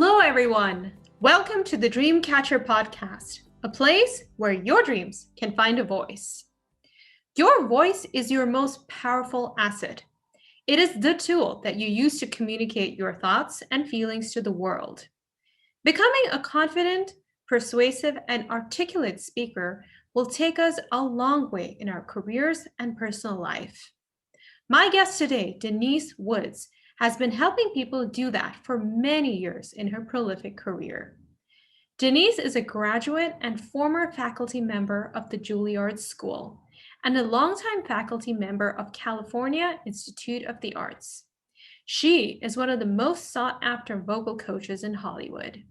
Hello, everyone. Welcome to the Dreamcatcher podcast, a place where your dreams can find a voice. Your voice is your most powerful asset. It is the tool that you use to communicate your thoughts and feelings to the world. Becoming a confident, persuasive, and articulate speaker will take us a long way in our careers and personal life. My guest today, Denise Woods, has been helping people do that for many years in her prolific career. Denise is a graduate and former faculty member of the Juilliard School and a longtime faculty member of California Institute of the Arts. She is one of the most sought-after vocal coaches in Hollywood.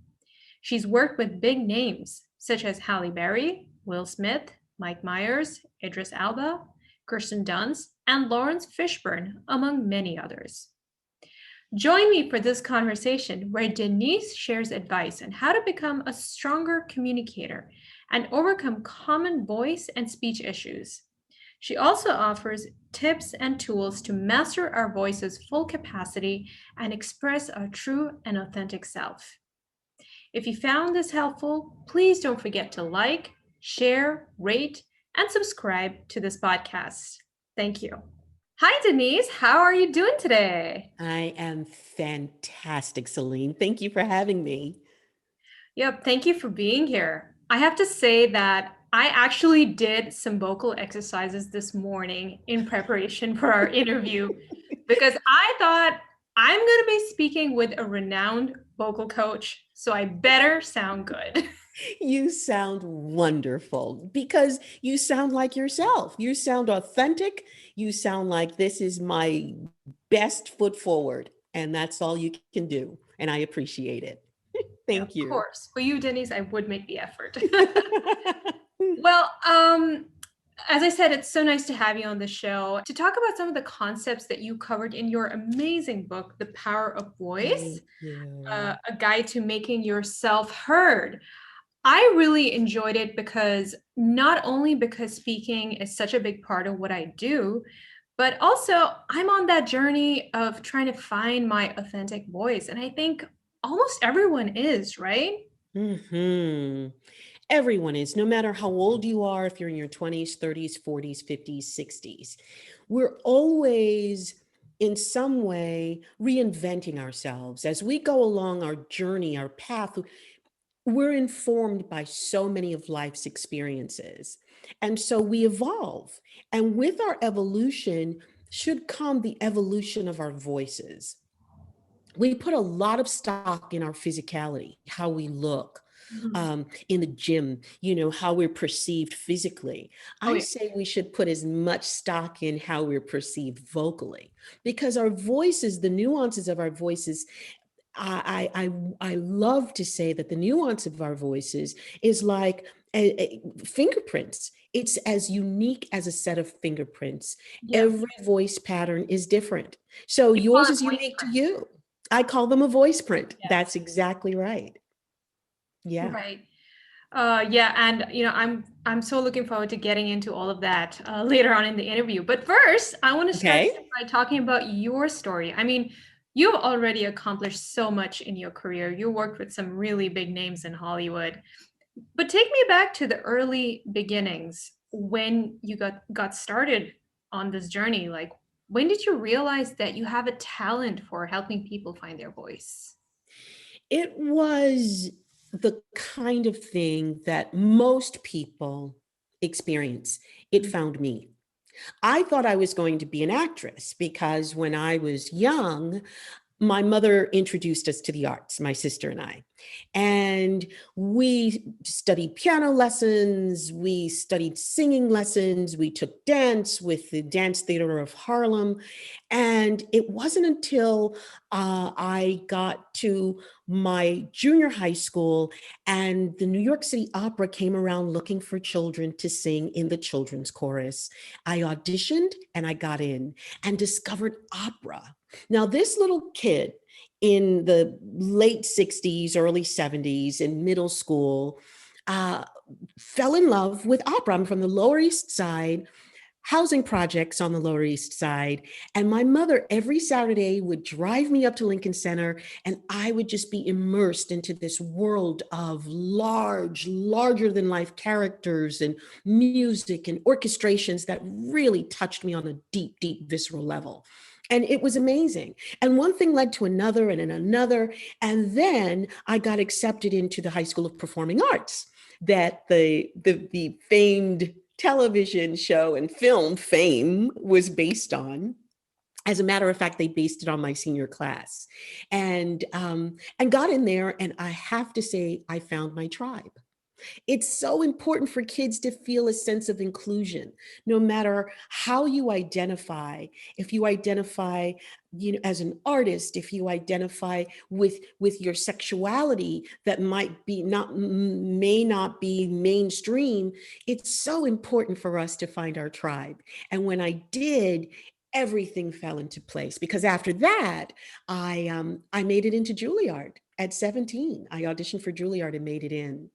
She's worked with big names such as Halle Berry, Will Smith, Mike Meyers, Idris Elba, Kirsten Dunst, and Laurence Fishburne, among many others. Join me for this conversation where Denise shares advice on how to become a stronger communicator and overcome common voice and speech issues. She also offers tips and tools to master our voice's full capacity and express our true and authentic self. If you found this helpful, please don't forget to like, share, rate, and subscribe to this podcast. Thank you. Hi, Denise. How are you doing today? I am fantastic, Celine. Thank you for having me. Yep, thank you for being here. I have to say that I actually did some vocal exercises this morning in preparation for our interview because I thought I'm going to be speaking with a renowned vocal coach, so I better sound good. You sound wonderful because you sound like yourself. You sound authentic. You sound like this is my best foot forward, and that's all you can do. And I appreciate it. Thank you. Of course. For you, Denise, I would make the effort. Well, as I said, it's so nice to have you on the show to talk about some of the concepts that you covered in your amazing book, The Power of Voice, a guide to making yourself heard. I really enjoyed it because not only because speaking is such a big part of what I do, but also I'm on that journey of trying to find my authentic voice. And I think almost everyone is, right? Mm-hmm. Everyone is, no matter how old you are, if you're in your 20s, 30s, 40s, 50s, 60s. We're always in some way reinventing ourselves as we go along our journey, our path. We're informed by so many of life's experiences. And so we evolve. And with our evolution should come the evolution of our voices. We put a lot of stock in our physicality, how we look, in the gym, how we're perceived physically. I say we should put as much stock in how we're perceived vocally, because our voices, the nuances of our voices, I love to say that the nuance of our voices is like fingerprints. It's as unique as a set of fingerprints. Yeah. Every voice pattern is different. So yours is unique to you. I call them a voice print. Yes. That's exactly right. Yeah. Right. Yeah. And, I'm so looking forward to getting into all of that later on in the interview. But first, I want to start by talking about your story. I mean, you've already accomplished so much in your career. You worked with some really big names in Hollywood. But take me back to the early beginnings when you got started on this journey. Like, when did you realize that you have a talent for helping people find their voice? It was the kind of thing that most people experience. It found me. I thought I was going to be an actress because when I was young, my mother introduced us to the arts, my sister and I. And we studied piano lessons, we studied singing lessons, we took dance with the Dance Theater of Harlem. And it wasn't until I got to my junior high school and the New York City Opera came around looking for children to sing in the children's chorus. I auditioned and I got in and discovered opera. Now, this little kid in the late 60s, early 70s in middle school, fell in love with opera. I'm from the Lower East Side, housing projects on the Lower East Side. And my mother every Saturday would drive me up to Lincoln Center, and I would just be immersed into this world of larger than life characters and music and orchestrations that really touched me on a deep, deep visceral level. And it was amazing. And one thing led to another and another. And then I got accepted into the High School of Performing Arts that the famed television show and film Fame was based on. As a matter of fact, they based it on my senior class, and got in there. And I have to say, I found my tribe. It's so important for kids to feel a sense of inclusion, no matter how you identify. If you identify, as an artist, if you identify with your sexuality that may not be mainstream, it's so important for us to find our tribe. And when I did, everything fell into place, because after that, I made it into Juilliard at 17. I auditioned for Juilliard and made it in.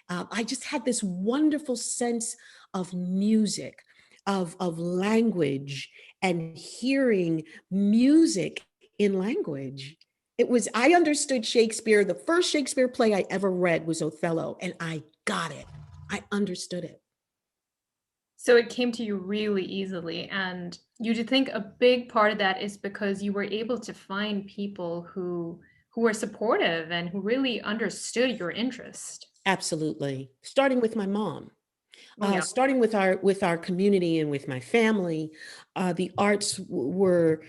I just had this wonderful sense of music, of language, and hearing music in language. I understood Shakespeare. The first Shakespeare play I ever read was Othello, and I got it. I understood it. So it came to you really easily. And you do think a big part of that is because you were able to find people who were supportive and who really understood your interest. Absolutely. Starting with my mom, Oh, yeah. starting with our community and with my family, the arts were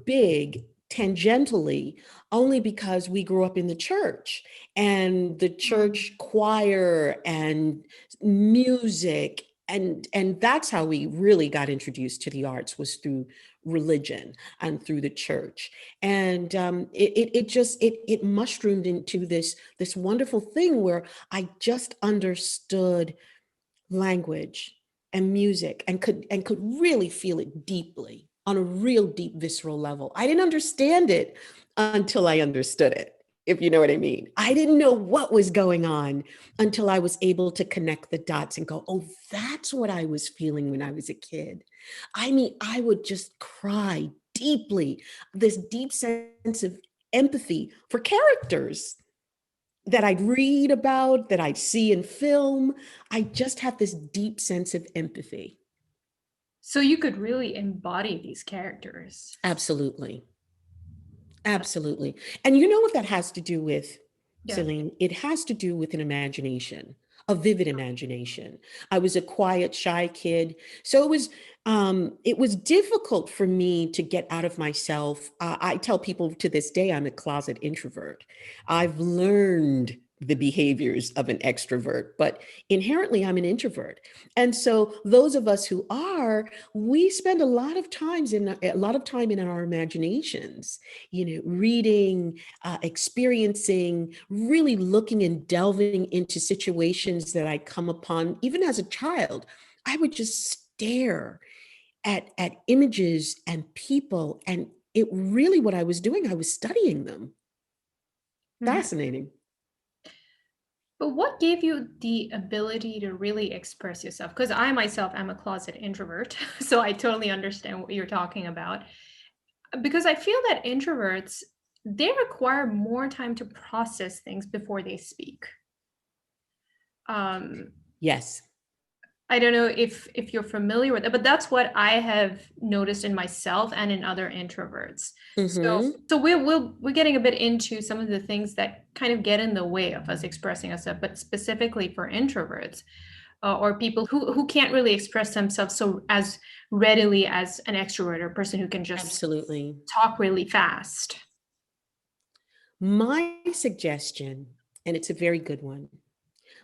big tangentially, only because we grew up in the church, and the church choir and music. And that's how we really got introduced to the arts, was through religion and through the church. And it mushroomed into this wonderful thing where I just understood language and music, and could really feel it deeply, on a real deep visceral level. I didn't understand it until I understood it, if you know what I mean. I didn't know what was going on until I was able to connect the dots and go, oh, that's what I was feeling when I was a kid. I mean, I would just cry deeply, this deep sense of empathy for characters that I'd read about, that I'd see in film. I just have this deep sense of empathy. So you could really embody these characters. Absolutely. Absolutely. And you know what that has to do with, Yeah. Celine? It has to do with an imagination, a vivid imagination. I was a quiet, shy kid. So it was difficult for me to get out of myself. I tell people to this day, I'm a closet introvert. I've learned the behaviors of an extrovert, but inherently I'm an introvert. And so those of us who are, we spend a lot of time in our imaginations, reading, experiencing, really looking and delving into situations that I come upon. Even as a child, I would just stare at images and people, and it really, what I was doing, I was studying them. Fascinating. But what gave you the ability to really express yourself? Because I myself am a closet introvert, so I totally understand what you're talking about. Because I feel that introverts, they require more time to process things before they speak. Yes. I don't know if you're familiar with it, but that's what I have noticed in myself and in other introverts. So we're getting a bit into some of the things that kind of get in the way of us expressing ourselves, but specifically for introverts, or people who can't really express themselves so as readily as an extrovert, or a person who can just Absolutely talk really fast. My suggestion, and it's a very good one,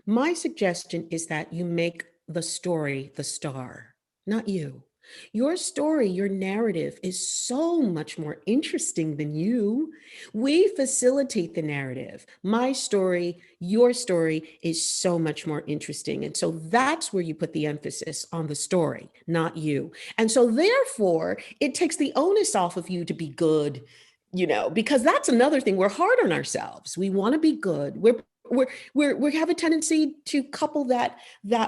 my suggestion is that you make the story the star, not you. Your story, your narrative is so much more interesting than you. We facilitate the narrative. My story, your story is so much more interesting. And so that's where you put the emphasis, on the story, not you. And so therefore, it takes the onus off of you to be good, because that's another thing. We're hard on ourselves. We want to be good. we have a tendency to couple that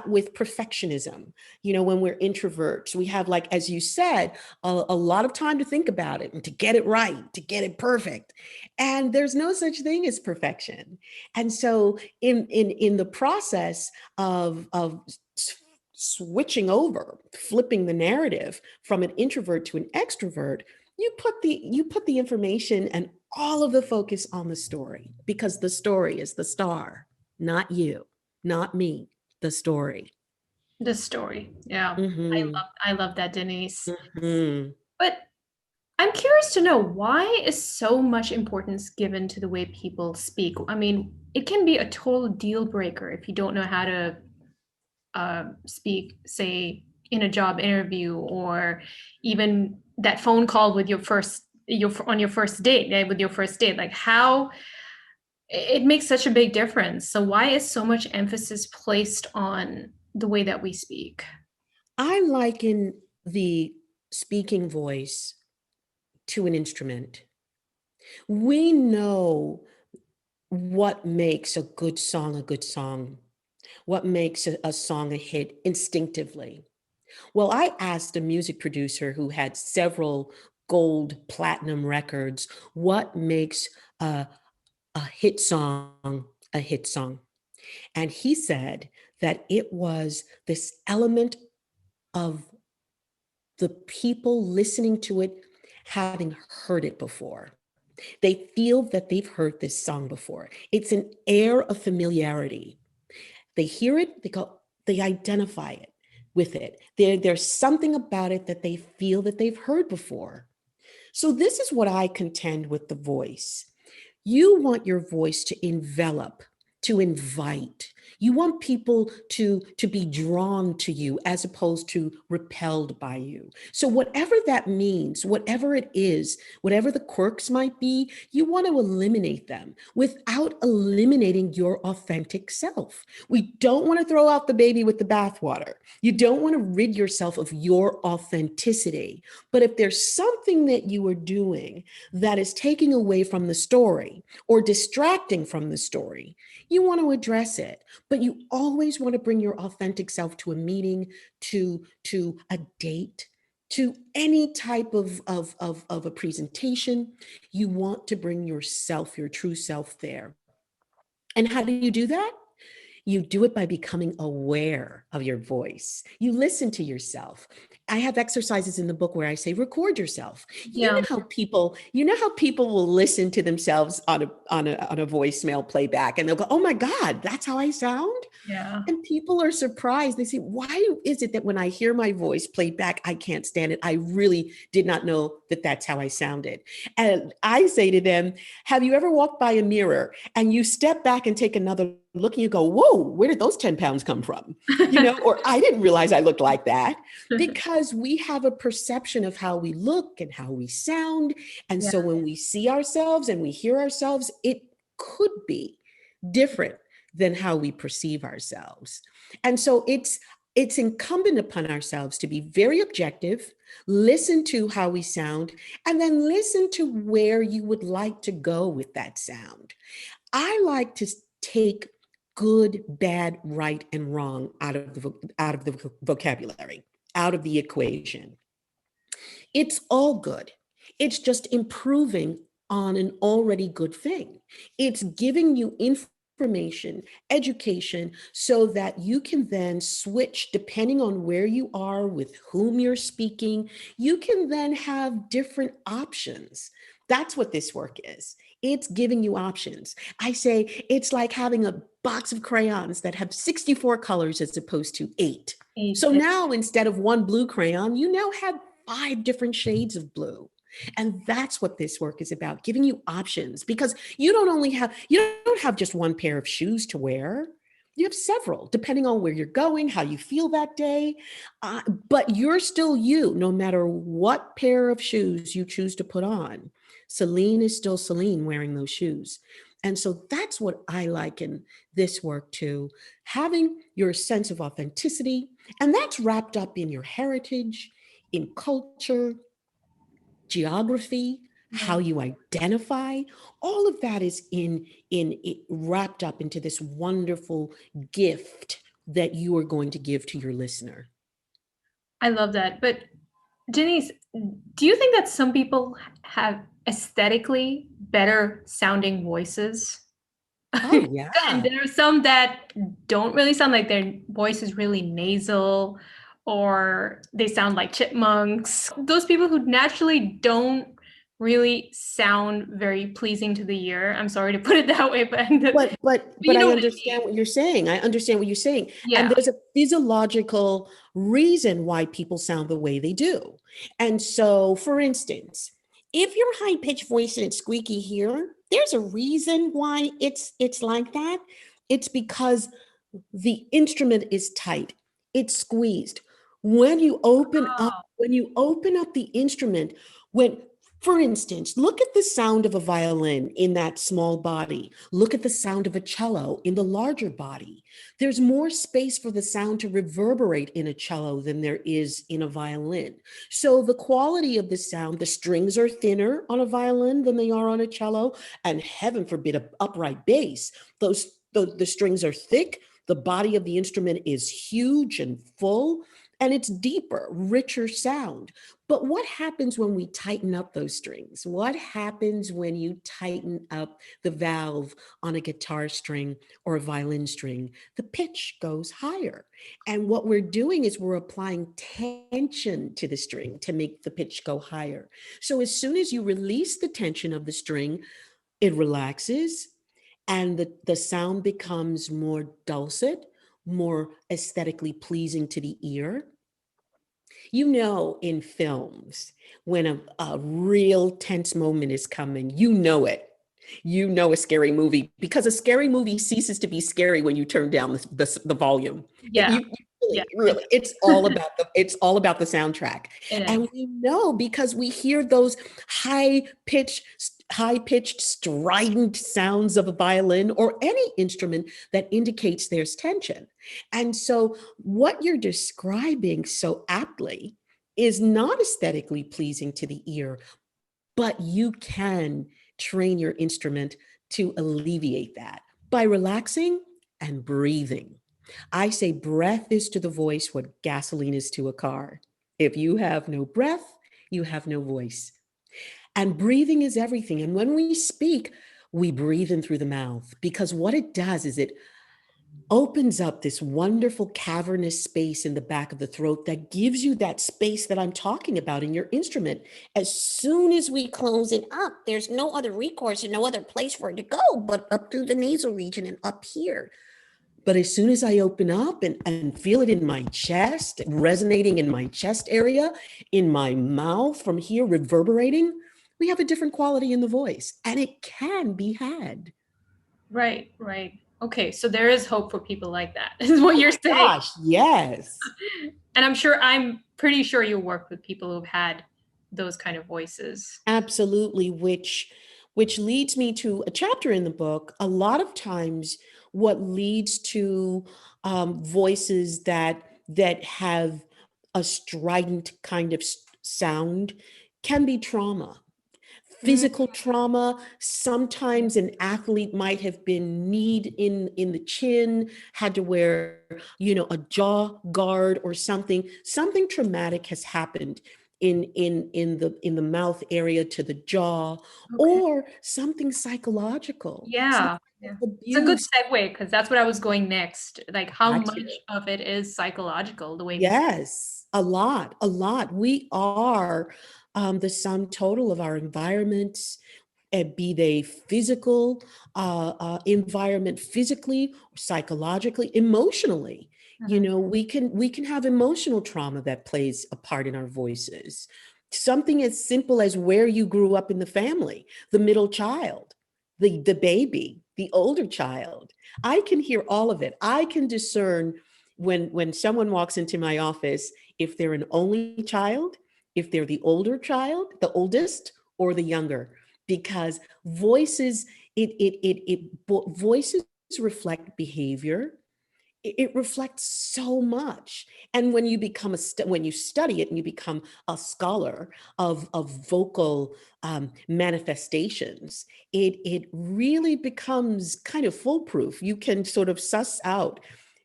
with perfectionism. You know, when we're introverts, we have, like, as you said, a lot of time to think about it and to get it right, to get it perfect. And there's no such thing as perfection. And so in the process of switching over, flipping the narrative from an introvert to an extrovert, you put the information and all of the focus on the story, because the story is the star, not you, not me, the story. The story. Yeah. Mm-hmm. I love that, Denise. Mm-hmm. But I'm curious to know, why is so much importance given to the way people speak? I mean, it can be a total deal breaker if you don't know how to speak, say, in a job interview, or even that phone call with on your first date, with your first date. Like, how it makes such a big difference. So why is so much emphasis placed on the way that we speak? I liken the speaking voice to an instrument. We know what makes a good song, what makes a song a hit instinctively. Well, I asked a music producer who had several gold, platinum records, what makes a hit song a hit song? And he said that it was this element of the people listening to it having heard it before. They feel that they've heard this song before. It's an air of familiarity. They hear it, they identify it with it. There's something about it that they feel that they've heard before. So this is what I contend with the voice. You want your voice to envelop, to invite. You want people to be drawn to you as opposed to repelled by you. So whatever that means, whatever it is, whatever the quirks might be, you want to eliminate them without eliminating your authentic self. We don't want to throw out the baby with the bathwater. You don't want to rid yourself of your authenticity. But if there's something that you are doing that is taking away from the story or distracting from the story, you want to address it. But you always want to bring your authentic self to a meeting, to a date, to any type of a presentation. You want to bring yourself, your true self there. And how do you do that? You do it by becoming aware of your voice. You listen to yourself. I have exercises in the book where I say, record yourself. Yeah. You know how people will listen to themselves on a voicemail playback and they'll go, oh my God, that's how I sound? Yeah. And people are surprised. They say, why is it that when I hear my voice played back, I can't stand it? I really did not know that that's how I sounded. And I say to them, have you ever walked by a mirror and you step back and take another look and you go, whoa, where did those 10 pounds come from? You know, or I didn't realize I looked like that, because we have a perception of how we look and how we sound. And Yeah. so when we see ourselves and we hear ourselves, it could be different than how we perceive ourselves. And so it's incumbent upon ourselves to be very objective, listen to how we sound, and then listen to where you would like to go with that sound. I like to take good, bad, right, and wrong out of the vocabulary, out of the equation. It's all good. It's just improving on an already good thing. It's giving you information, education, so that you can then switch depending on where you are, with whom you're speaking. You can then have different options. That's what this work is. It's giving you options. I say it's like having a box of crayons that have 64 colors as opposed to 8. So now instead of one blue crayon, you now have 5 different shades of blue. And that's what this work is about, giving you options, because you don't have just one pair of shoes to wear. You have several, depending on where you're going, how you feel that day. But you're still you, no matter what pair of shoes you choose to put on. Celine is still Celine wearing those shoes. And so that's what I like in this work too, having your sense of authenticity. And that's wrapped up in your heritage, in culture, geography, how Right. you identify, all of that is in it wrapped up into this wonderful gift that you are going to give to your listener. I love that. But Denise, do you think that some people have aesthetically better sounding voices? Oh And yeah. there are some that don't really sound like their voice is really nasal or they sound like chipmunks. Those people who naturally don't really sound very pleasing to the ear. I'm sorry to put it that way, but But you know I what I understand mean. what you're saying. I understand what you're saying. And Yeah. there's a physiological reason why people sound the way they do. And so, for instance, if your high pitched voice and it's squeaky here, there's a reason why it's like that. It's because the instrument is tight. It's squeezed. Oh, When you open up the instrument, when for instance, look at the sound of a violin in that small body. Look at the sound of a cello in the larger body. There's more space for the sound to reverberate in a cello than there is in a violin. So the quality of the sound, the strings are thinner on a violin than they are on a cello, and heaven forbid, an upright bass. The strings are thick, the body of the instrument is huge and full, and it's deeper, richer sound. But what happens when we tighten up those strings? What happens when you tighten up the valve on a guitar string or a violin string? The pitch goes higher. And what we're doing is we're applying tension to the string to make the pitch go higher. So as soon as you release the tension of the string, it relaxes and the sound becomes more dulcet, more aesthetically pleasing to the ear. You know, in films, when a real tense moment is coming, you know it. You know a scary movie because a scary movie ceases to be scary when you turn down the volume. yeah. Yeah, Really, it's all about the soundtrack, it and is. we know because we hear those high pitched, high pitched, strident sounds of a violin or any instrument that indicates there's tension. And so, what you're describing so aptly is not aesthetically pleasing to the ear, but you can train your instrument to alleviate that by relaxing and breathing. I say breath is to the voice what gasoline is to a car. If you have no breath, you have no voice. And breathing is everything. And when we speak, we breathe in through the mouth because what it does is it opens up this wonderful cavernous space in the back of the throat that gives you that space that I'm talking about in your instrument. As soon as we close it up, there's no other recourse and no other place for it to go but up through the nasal region and up here. But as soon as I open up and feel it in my chest, resonating in my chest area, in my mouth from here, reverberating, we have a different quality in the voice and it can be had. Right, right. Okay, so there is hope for people like that, is what you're saying. Gosh, yes. And I'm pretty sure you work with people who've had those kind of voices. Absolutely, which leads me to a chapter in the book. A lot of times, what leads to voices that have a strident kind of sound can be trauma. Mm, Physical trauma. Sometimes an athlete might have been kneed in the chin, had to wear, a jaw guard or something. Something traumatic has happened in the mouth area to the jaw, okay. or something psychological, some Yeah. Yeah. It's a good abuse. segue because that's what I was going next. Like how Gotcha. much of it is psychological, the way we speak. Yes, a lot, a lot. We are the sum total of our environments, be they physical environment, physically, psychologically, emotionally. Mhm. We can have emotional trauma that plays a part in our voices. Something as simple as where you grew up in the family, the middle child, the baby, the older child. I can hear all of it. I can discern when someone walks into my office if they're an only child, if they're the older child, the oldest, or the younger, because voices reflect behavior, it reflects so much. And when you become when you study it and you become a scholar of vocal manifestations, it really becomes kind of foolproof. You can sort of suss out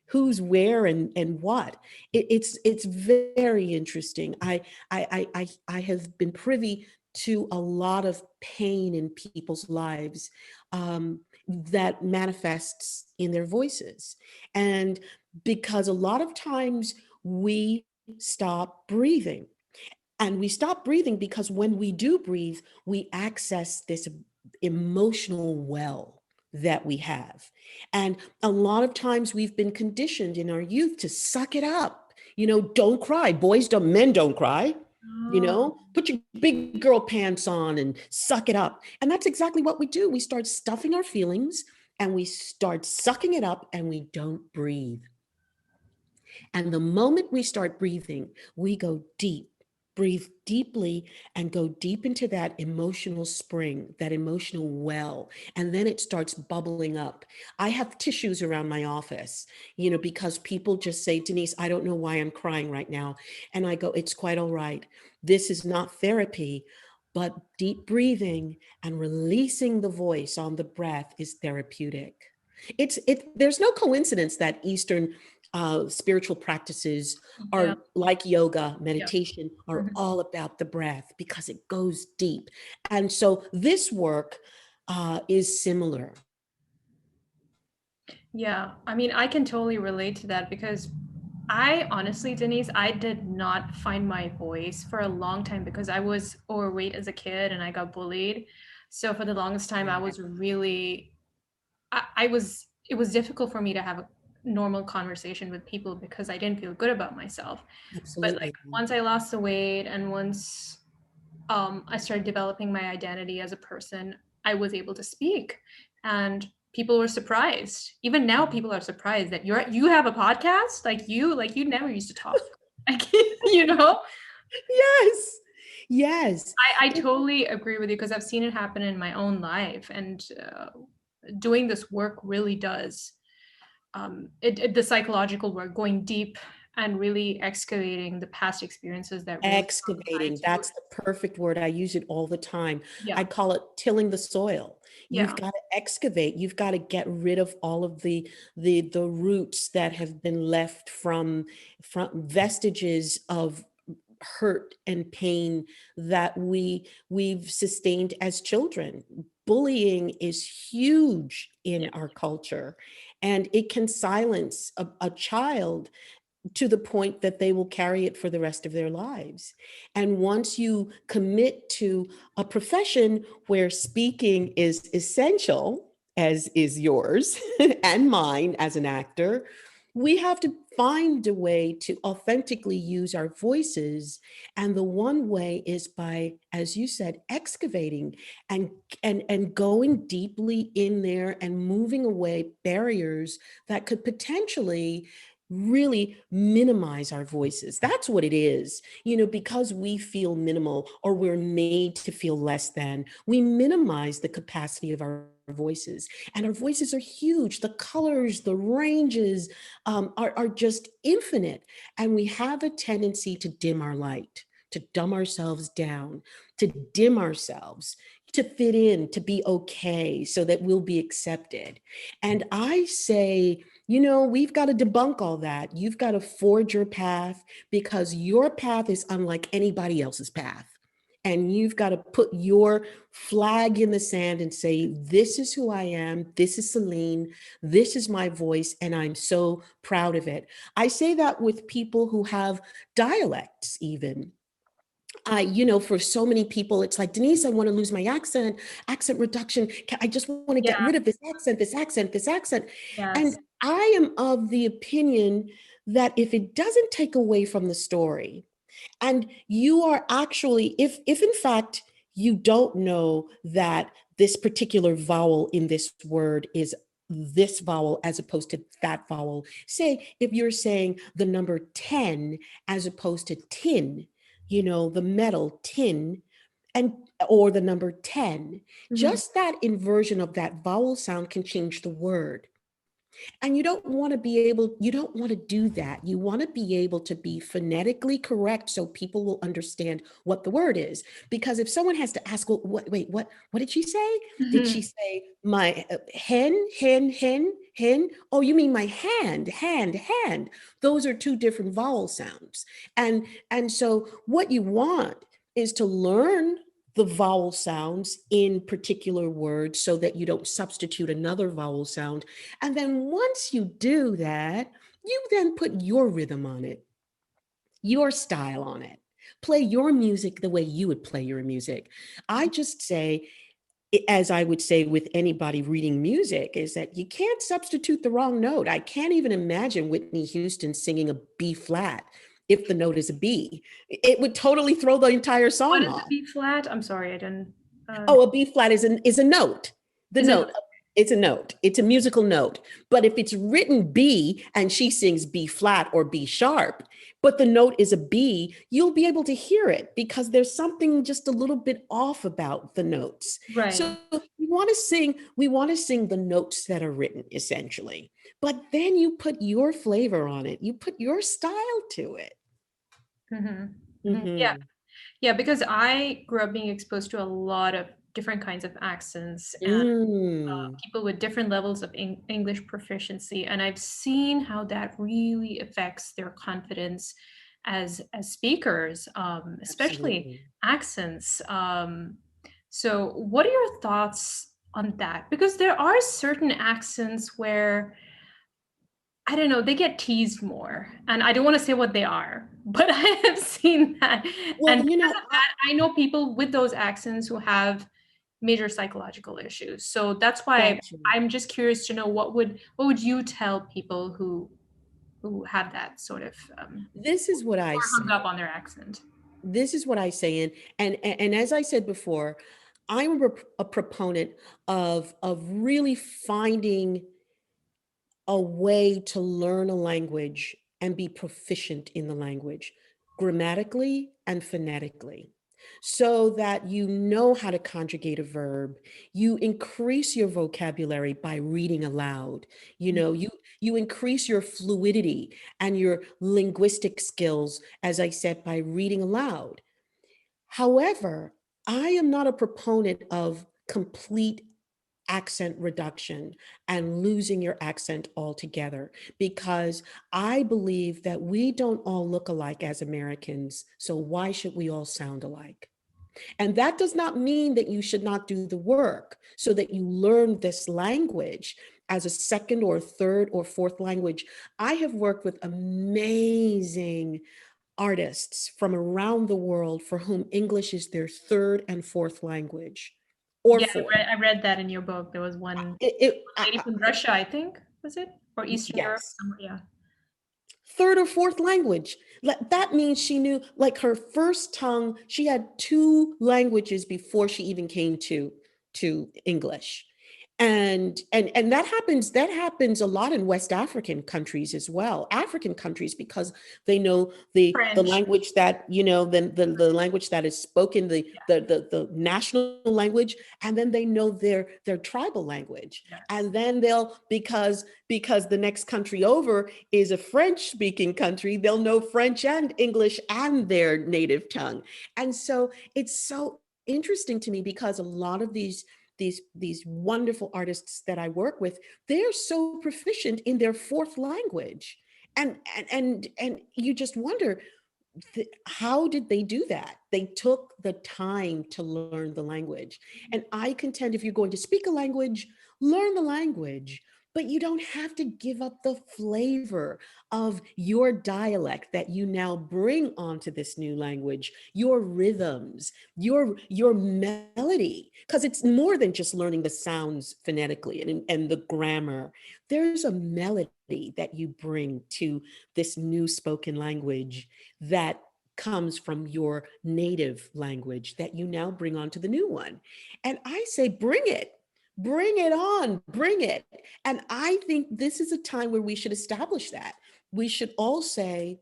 who's where and what. It's very interesting. I have been privy to a lot of pain in people's lives that manifests in their voices. And because a lot of times we stop breathing. And we stop breathing because when we do breathe, we access this emotional well that we have. And a lot of times we've been conditioned in our youth to suck it up. Don't cry. Men don't cry. Oh, Put your big girl pants on and suck it up. And that's exactly what we do. We start stuffing our feelings and we start sucking it up and we don't breathe. And the moment we start breathing, we go deep, breathe deeply and go deep into that emotional spring, that emotional well. And then it starts bubbling up. I have tissues around my office, because people just say, Denise, I don't know why I'm crying right now. And I go, it's quite all right. This is not therapy, but deep breathing and releasing the voice on the breath is therapeutic. There's no coincidence that Eastern spiritual practices yeah. are like yoga, Yeah. meditation, are Mhm. all about the breath because it goes deep. And so this work is similar. Yeah. I mean, I can totally relate to that because I honestly, Denise, I did not find my voice for a long time because I was overweight as a kid and I got bullied. So for the longest time, I was really, it was difficult for me to have a normal conversation with people because I didn't feel good about myself. But like Absolutely. once I lost the weight and once I started developing my identity as a person, I was able to speak, and people were surprised. Even now, people are surprised that you have a podcast. Like you never used to talk, like you know. Yes. Yes. I totally agree with you because I've seen it happen in my own life, and doing this work really does the psychological work, going deep and really excavating the past experiences that really tied Excavating, you. that's the perfect word. I use it all the time. I Yeah, call it tilling the soil. You've yeah, got to excavate. You've got to get rid of all of the roots that have been left from vestiges of hurt and pain that we've sustained as children. Bullying is huge in yeah. our culture, and it can silence a child to the point that they will carry it for the rest of their lives. And once you commit to a profession where speaking is essential, as is yours and mine as an actor, we have to find a way to authentically use our voices. And the one way is by, as you said, excavating and going deeply in there and moving away barriers that could potentially really minimize our voices. That's what it is. Because we feel minimal or we're made to feel less than, we minimize the capacity of our voices. And our voices are huge. The colors, the ranges are just infinite. And we have a tendency to dim our light, to dumb ourselves down, to dim ourselves, to fit in, to be okay, so that we'll be accepted. And I say, we've got to debunk all that. You've got to forge your path because your path is unlike anybody else's path. And you've got to put your flag in the sand and say, this is who I am. This is Celine. This is my voice. And I'm so proud of it. I say that with people who have dialects, even. For so many people, it's like, Denise, I want to lose my accent reduction. I just want to get Yeah, rid of this accent, this accent, this accent. And yes. I am of the opinion that if it doesn't take away from the story, and you are actually, if in fact you don't know that this particular vowel in this word is this vowel as opposed to that vowel, say if you're saying the number 10 as opposed to tin, the metal tin, and or the number 10, Mhm. just that inversion of that vowel sound can change the word. And you don't want to you don't want to do that. You want to be able to be phonetically correct so people will understand what the word is. Because if someone has to ask, well, what did she say? Did she say my hen? Oh, you mean my hand. Those are two different vowel sounds. And so what you want is to learn the vowel sounds in particular words so that you don't substitute another vowel sound. And then once you do that, you then put your rhythm on it, your style on it. Play your music the way you would play your music. I just say, as I would say with anybody reading music, is that you can't substitute the wrong note. I can't even imagine Whitney Houston singing a B flat if the note is a B. It would totally throw the entire What song is the off. B flat? I'm sorry, I didn't. Oh, a B flat is a note. The Is it? note. It's a note. It's a musical note. But if it's written B and she sings B flat or B sharp, but the note is a B, you'll be able to hear it because there's something just a little bit off about the notes. Right. So we want to sing the notes that are written essentially. But then you put your flavor on it. You put your style to it. Yeah. Yeah, because I grew up being exposed to a lot of different kinds of accents and people with different levels of English proficiency. And I've seen how that really affects their confidence as speakers, especially Absolutely. accents. So what are your thoughts on that? Because there are certain accents where I don't know, they get teased more. And I don't want to say what they are, but I have seen that. Well, And because of that, I know people with those accents who have major psychological issues. So that's why I'm just curious to know what would you tell people who have that sort of this is what I hung say. up on their accent. This is what I say. And as I said before, I'm a proponent of really finding a way to learn a language and be proficient in the language grammatically and phonetically so that you know how to conjugate a verb. You increase your vocabulary by reading aloud. You increase your fluidity and your linguistic skills, as I said, by reading aloud. However, I am not a proponent of complete accent reduction and losing your accent altogether, because I believe that we don't all look alike as Americans. So why should we all sound alike? And that does not mean that you should not do the work so that you learn this language as a second or third or fourth language. I have worked with amazing artists from around the world for whom English is their third and fourth language. Or Yeah, fourth. I read that in your book. There was one lady from Russia, I think, was it? Or Eastern Europe? Yes. Somewhere, yeah. Third or fourth language. That means she knew, like, her first tongue, she had two languages before she even came to English. And that happens a lot in West African countries as well, African countries, because they know the French. language that, the language that is spoken, the national language, and then they know their tribal language. Yes. And then they'll, because the next country over is a French speaking country, they'll know French and English and their native tongue. And so it's so interesting to me because a lot of these wonderful artists that I work with, they're so proficient in their fourth language. And you just wonder, how did they do that? They took the time to learn the language. And I contend, if you're going to speak a language, learn the language, but you don't have to give up the flavor of your dialect that you now bring onto this new language, your rhythms, your melody, because it's more than just learning the sounds phonetically and the grammar. There's a melody that you bring to this new spoken language that comes from your native language that you now bring onto the new one. And I say, bring it on, bring it. And I think this is a time where we should establish that. We should all say,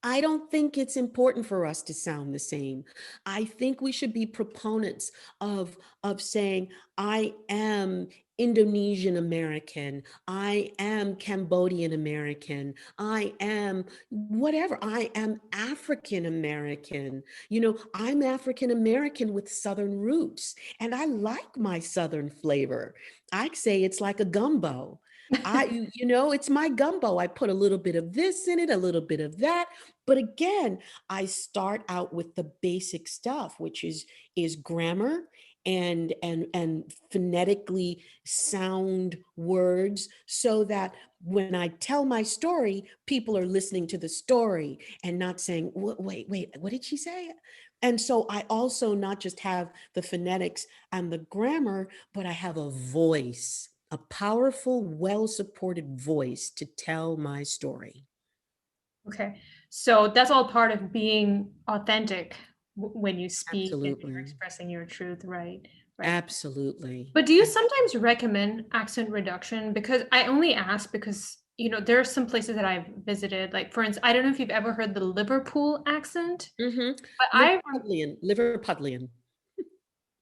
I don't think it's important for us to sound the same. I think we should be proponents of saying, I am Indonesian American, I am Cambodian American, I am whatever, I am African American. You know, I'm African American with Southern roots, and I like my Southern flavor. I say it's like a gumbo. It's my gumbo. I put a little bit of this in it, a little bit of that. But again, I start out with the basic stuff, which is grammar and phonetically sound words, so that when I tell my story, people are listening to the story and not saying, wait, what did she say? And so I also not just have the phonetics and the grammar, but I have a voice, a powerful, well-supported voice to tell my story. Okay. So that's all part of being authentic when you speak and you're Absolutely. expressing your truth, right? Right. Absolutely. But do you sometimes recommend accent reduction? Because I only ask because, there are some places that I've visited. Like, for instance, I don't know if you've ever heard the Liverpool accent, Mm-hmm. but Liverpudlian.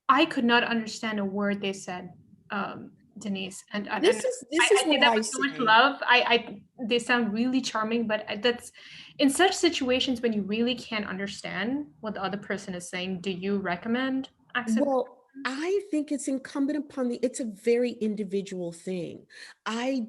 I could not understand a word they said, Denise. And This is I say what that I with so much say. love. They sound really charming, but that's in such situations when you really can't understand what the other person is saying. Do you recommend accent? Well, I think it's incumbent upon it's a very individual thing. I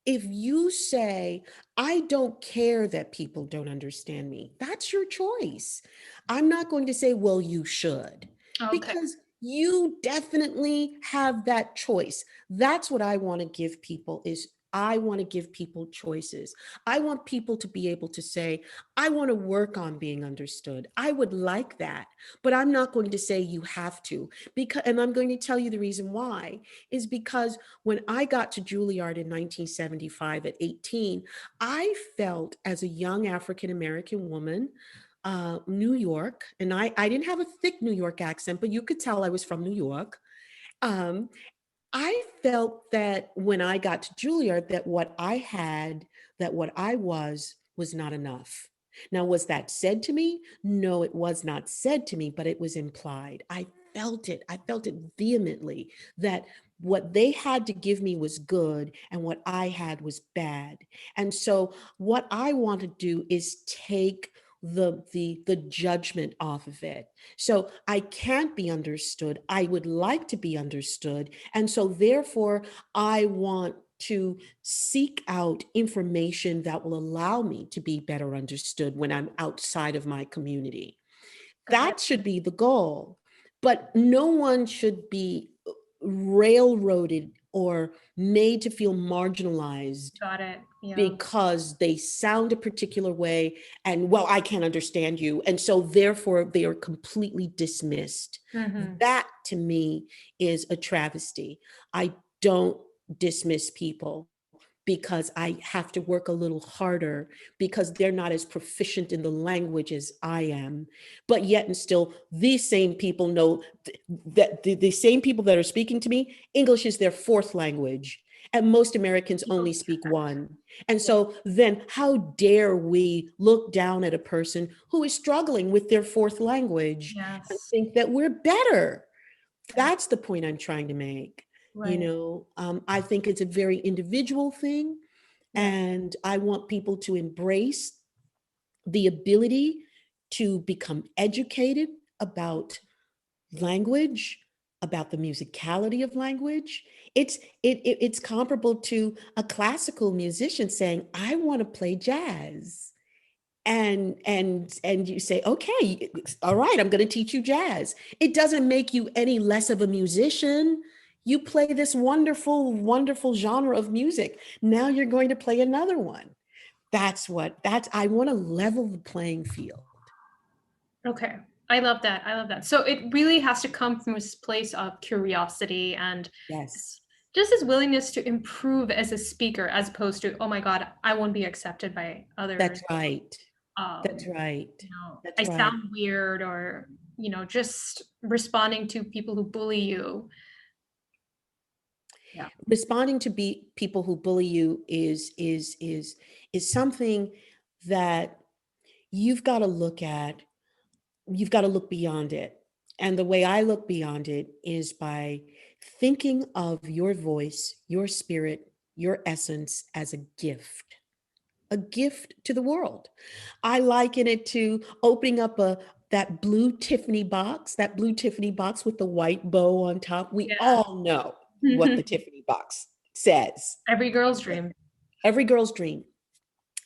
If you say, I don't care that people don't understand me, that's your choice. I'm not going to say, well, you should, Okay. because you definitely have that choice. That's what I want to give people is I want to give people choices. I want people to be able to say, I want to work on being understood. I would like that, but I'm not going to say you have to, because, and I'm going to tell you the reason why is because when I got to Juilliard in 1975 at 18, I felt as a young African American woman, New York, and I didn't have a thick New York accent, but you could tell I was from New York. Um, I felt that when I got to Juilliard, that what I was not enough. Now, was that said to me? No, it was not said to me, but it was implied. I felt it. I felt it vehemently that what they had to give me was good and what I had was bad. And so what I want to do is take the judgment off of it. So I can't be understood. I would like to be understood. And so therefore, I want to seek out information that will allow me to be better understood when I'm outside of my community. Got it. That should be the goal. But no one should be railroaded or made to feel marginalized Got it. Yeah. because they sound a particular way and, well, I can't understand you. And so therefore they are completely dismissed. Mm-hmm. That to me is a travesty. I don't dismiss people because I have to work a little harder because they're not as proficient in the language as I am. But yet and still, these same people know that the same people that are speaking to me, English is their fourth language. And most Americans People only get speak that. one. And Yeah. so then how dare we look down at a person who is struggling with their fourth language and Yes. think that we're better? Yeah. That's the point I'm trying to make. Right. I think it's a very individual thing, Yeah. and I want people to embrace the ability to become educated about language, about the musicality of language. It's comparable to a classical musician saying, I want to play jazz. And you say, okay, all right, I'm going to teach you jazz. It doesn't make you any less of a musician. You play this wonderful, wonderful genre of music. Now you're going to play another one. I want to level the playing field. Okay. I love that. I love that. So it really has to come from this place of curiosity and Yes, just this willingness to improve as a speaker, as opposed to, oh my God, I won't be accepted by that's others. right. That's Um, right. I That's right. sound weird, or, just responding to people who bully you. Yeah. Responding to people who bully you is something that you've got to look beyond it. And the way I look beyond it is by thinking of your voice, your spirit, your essence as a gift to the world. I liken it to opening up that blue Tiffany box, with the white bow on top. We all know what the Tiffany box says. Every girl's dream. Every girl's dream.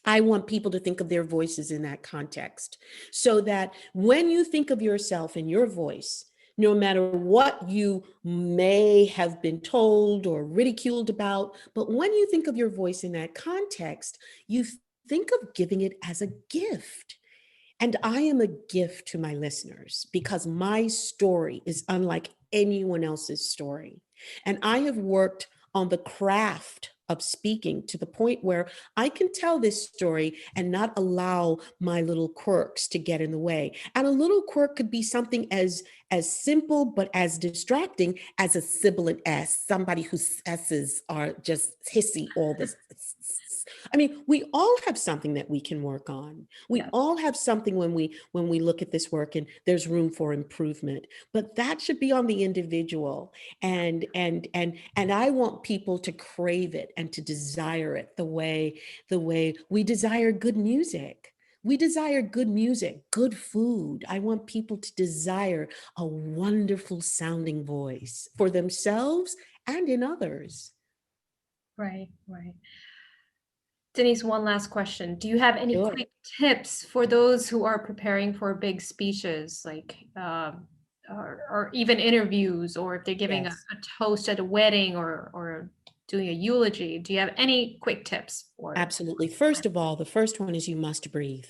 I want people to think of their voices in that context, so that when you think of yourself and your voice, no matter what you may have been told or ridiculed about, but when you think of your voice in that context, you think of giving it as a gift. And I am a gift to my listeners because my story is unlike anyone else's story. And I have worked on the craft of speaking to the point where I can tell this story and not allow my little quirks to get in the way. And a little quirk could be something as simple but as distracting as a sibilant S, somebody whose S's are just hissy all this. I mean, we all have something that we can work on. We all have something when we look at this work and there's room for improvement, but that should be on the individual. And I want people to crave it and to desire it the way we desire good music. We desire good music, good food. I want people to desire a wonderful sounding voice for themselves and in others. Right. Denise, one last question. Do you have any quick tips for those who are preparing for big speeches, like or even interviews, or if they're giving a toast at a wedding or doing a eulogy? Do you have any quick tips for it? Absolutely. First of all, the first one is you must breathe.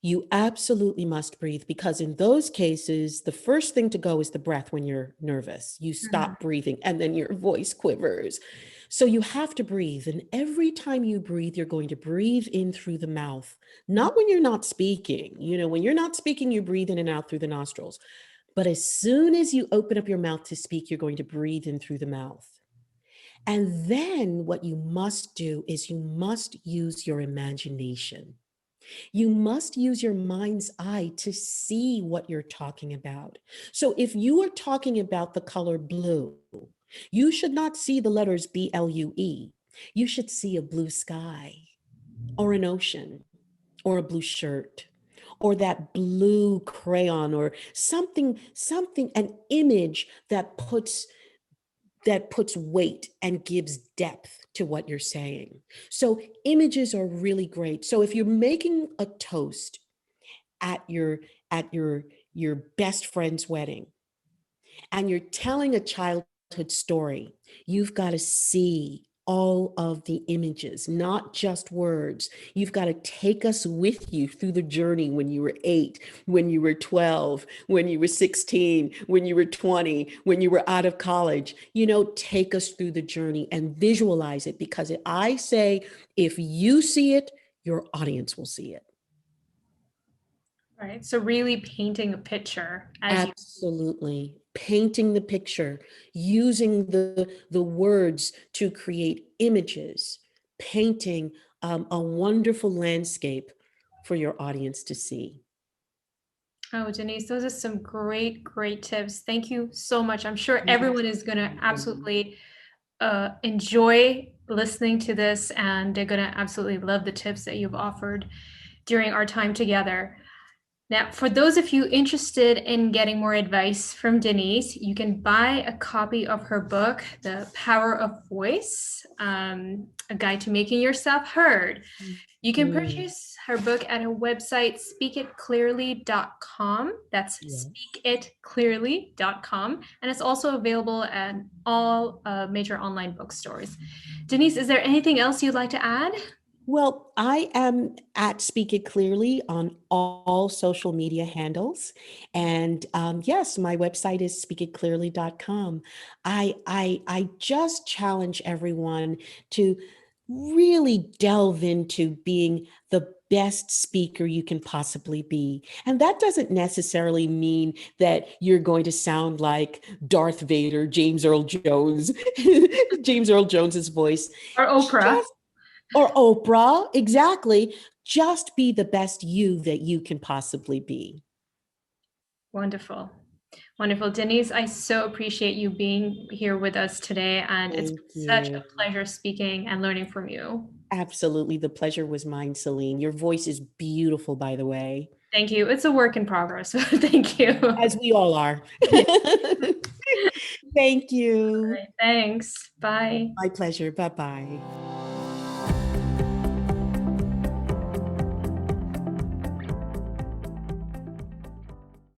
You absolutely must breathe, because in those cases, the first thing to go is the breath. When you're nervous, you stop breathing and then your voice quivers. So you have to breathe. And every time you breathe, you're going to breathe in through the mouth, not when you're not speaking. When you're not speaking, you breathe in and out through the nostrils. But as soon as you open up your mouth to speak, you're going to breathe in through the mouth. And then what you must do is you must use your imagination. You must use your mind's eye to see what you're talking about. So if you are talking about the color blue, you should not see the letters BLUE. You should see a blue sky or an ocean or a blue shirt or that blue crayon or something, an image that puts weight and gives depth to what you're saying. So images are really great. So if you're making a toast at your best friend's wedding and you're telling a childhood story, you've got to see all of the images, not just words. You've got to take us with you through the journey when you were 8, when you were 12, when you were 16, when you were 20, when you were out of college. Take us through the journey and visualize it, because I say, if you see it, your audience will see it. Right. So really painting a picture. Absolutely. Painting the picture, using the words to create images, painting a wonderful landscape for your audience to see. Oh, Denise, those are some great tips. Thank you so much. I'm sure everyone is going to absolutely enjoy listening to this, and they're going to absolutely love the tips that you've offered during our time together. Now, for those of you interested in getting more advice from Denise, you can buy a copy of her book, The Power of Voice, a guide to making yourself heard. You can purchase her book at her website, speakitclearly.com. That's speakitclearly.com. And it's also available at all major online bookstores. Denise, is there anything else you'd like to add? Well, I am at Speak It Clearly on all social media handles. And yes, my website is speakitclearly.com. I just challenge everyone to really delve into being the best speaker you can possibly be. And that doesn't necessarily mean that you're going to sound like Darth Vader, James Earl Jones's voice. Or Oprah. Or Oprah, exactly. Just be the best you that you can possibly be. Wonderful. Wonderful. Denise, I so appreciate you being here with us today. And it's Thank been such you. a pleasure speaking and learning from you. Absolutely. The pleasure was mine, Celine. Your voice is beautiful, by the way. Thank you. It's a work in progress. Thank you. As we all are. Yeah. Thank you. Thanks. Bye. My pleasure. Bye-bye.